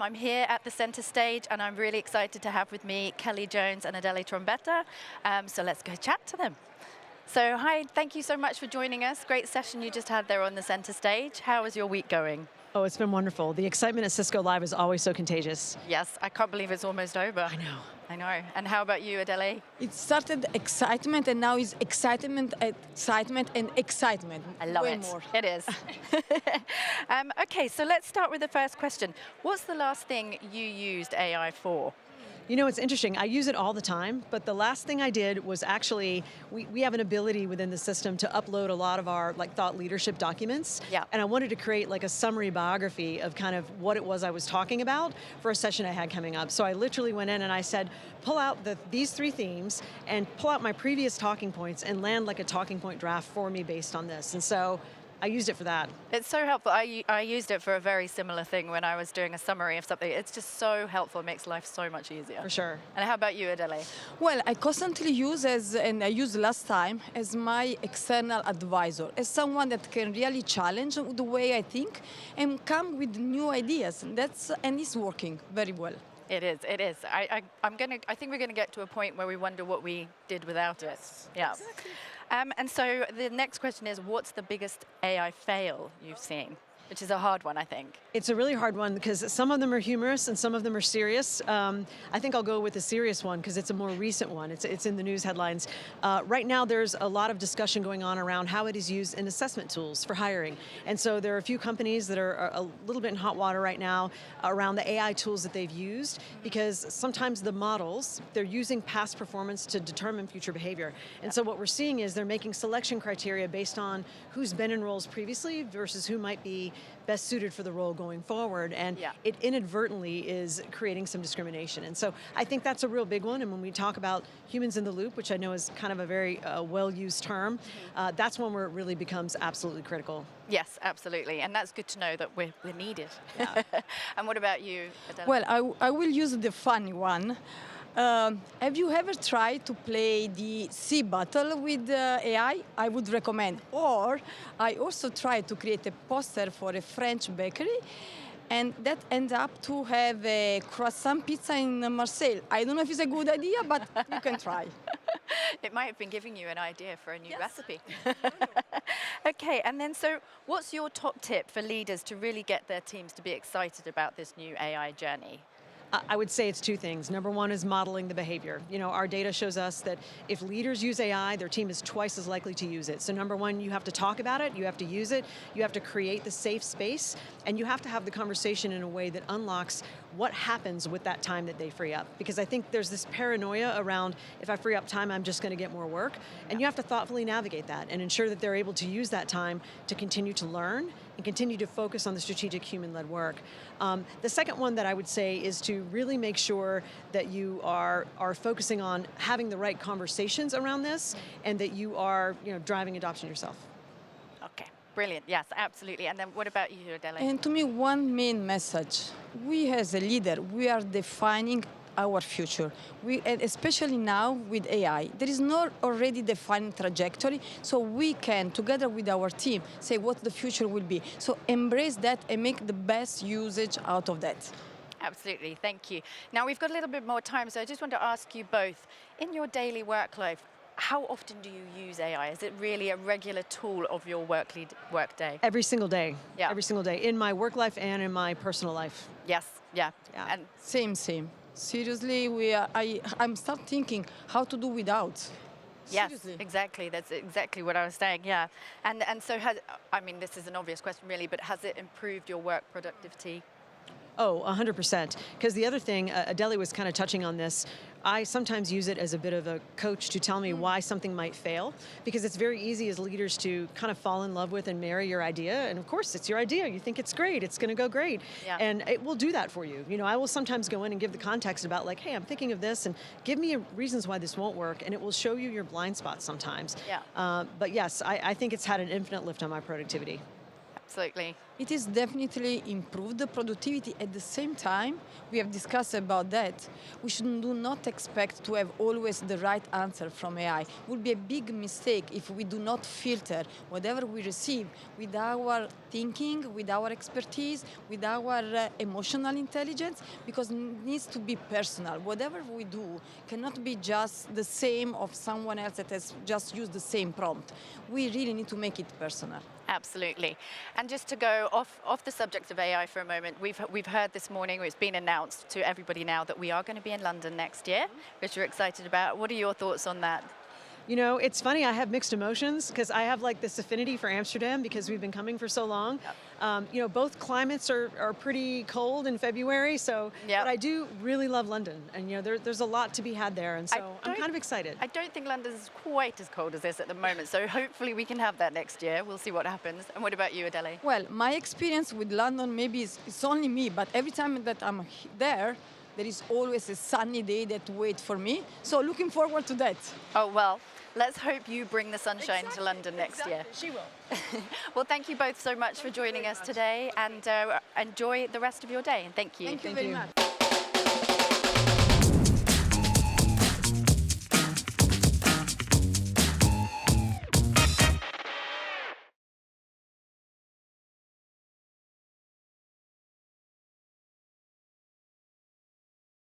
I'm here at the center stage, and I'm really excited to have with me Kelly Jones and Adele Trombetta. So let's go chat to them. So hi, thank you so much for joining us. Great session you just had there on the center stage. How is your week going? Oh, it's been wonderful. The excitement at Cisco Live is always so contagious. Yes, I can't believe it's almost over. I know. I know. And how about you, Adele? It started excitement, and now it's excitement, excitement, and excitement. I love Way it. More. It is. Okay, so let's start with the first question. What's the last thing you used AI for? You know, it's interesting. I use it all the time, but the last thing I did was actually, we have an ability within the system to upload a lot of our thought leadership documents. Yeah. And I wanted to create a summary biography of kind of what it was I was talking about for a session I had coming up. So I literally went in and I said, pull out these 3 themes and pull out my previous talking points and land a talking point draft for me based on this. And so I used it for that. It's so helpful. I used it for a very similar thing when I was doing a summary of something. It's just so helpful. It makes life so much easier. For sure. And how about you, Adele? Well, I constantly use and I used last time as my external advisor, as someone that can really challenge the way I think and come with new ideas. And it's working very well. It is. It is. I think we're gonna get to a point where we wonder what we did without it. Yeah. Exactly. And so the next question is, what's the biggest AI fail you've seen? Which is a hard one, I think. It's a really hard one because some of them are humorous and some of them are serious. I think I'll go with the serious one because it's a more recent one. It's in the news headlines. Right now there's a lot of discussion going on around how it is used in assessment tools for hiring. And so there are a few companies that are a little bit in hot water right now around the AI tools that they've used, because sometimes the models, they're using past performance to determine future behavior. And so what we're seeing is they're making selection criteria based on who's been in roles previously versus who might be best suited for the role going forward, and it inadvertently is creating some discrimination. And so I think that's a real big one, and when we talk about humans in the loop, which I know is kind of a very well-used term, that's one where it really becomes absolutely critical. Yes, absolutely, and that's good to know that we're needed. Yeah. And what about you, Adele? Well, I will use the funny one. Have you ever tried to play the C battle with AI? I would recommend. Or I also tried to create a poster for a French bakery, and that ends up to have a croissant pizza in Marseille. I don't know if it's a good idea, but you can try. It might have been giving you an idea for a new recipe. Okay, and then so what's your top tip for leaders to really get their teams to be excited about this new AI journey? I would say it's 2 things. Number 1 is modeling the behavior. You know, our data shows us that if leaders use AI, their team is twice as likely to use it. So number 1, you have to talk about it, you have to use it, you have to create the safe space, and you have to have the conversation in a way that unlocks what happens with that time that they free up. Because I think there's this paranoia around, if I free up time, I'm just going to get more work. And you have to thoughtfully navigate that and ensure that they're able to use that time to continue to learn and continue to focus on the strategic human-led work. The second one that I would say is to really make sure that you are focusing on having the right conversations around this, and that you are driving adoption yourself. Okay, brilliant, yes, absolutely. And then what about you, Adele? And to me, one main message. We as a leader, we are defining our future. And especially now with AI, there is no already defined trajectory, so we can, together with our team, say what the future will be. So embrace that and make the best usage out of that. Absolutely, thank you. Now we've got a little bit more time, so I just want to ask you both, in your daily work life, how often do you use AI? Is it really a regular tool of your work day? Every single day. Yeah. Every single day, in my work life and in my personal life. Yes, yeah. And same. Seriously, I'm start thinking how to do without. Yes, Seriously. exactly. That's exactly what I was saying, yeah. And so this is an obvious question really, but has it improved your work productivity? Oh, 100%. Because the other thing, Adele was kind of touching on this, I sometimes use it as a bit of a coach to tell me why something might fail, because it's very easy as leaders to kind of fall in love with and marry your idea, and of course it's your idea, you think it's great, it's going to go great, and it will do that for you. You know, I will sometimes go in and give the context about hey, I'm thinking of this, and give me reasons why this won't work, and it will show you your blind spots sometimes. Yeah. But yes, I think it's had an infinite lift on my productivity. Absolutely. It is definitely improved the productivity. At the same time, we have discussed about that. We should do not expect to have always the right answer from AI. It would be a big mistake if we do not filter whatever we receive with our thinking, with our expertise, with our emotional intelligence, because it needs to be personal. Whatever we do cannot be just the same of someone else that has just used the same prompt. We really need to make it personal. Absolutely. And just to go off the subject of AI for a moment, we've heard this morning, it's been announced to everybody now that we are going to be in London next year, which we're excited about. What are your thoughts on that? You know, it's funny, I have mixed emotions because I have like this affinity for Amsterdam because we've been coming for so long. You know, both climates are pretty cold in February, so but I do really love London, and you know, there's a lot to be had there, and so I'm kind of excited. I don't think London's quite as cold as this at the moment, so hopefully we can have that next year. We'll see what happens. And what about you, Adele? Well, my experience with London, maybe it's only me, but every time that I'm there is always a sunny day that waits for me. So looking forward to that. Oh, well, let's hope you bring the sunshine to London next year. She will. Well, thank you both so much for joining us today, and enjoy the rest of your day. And thank you. Thank you very much.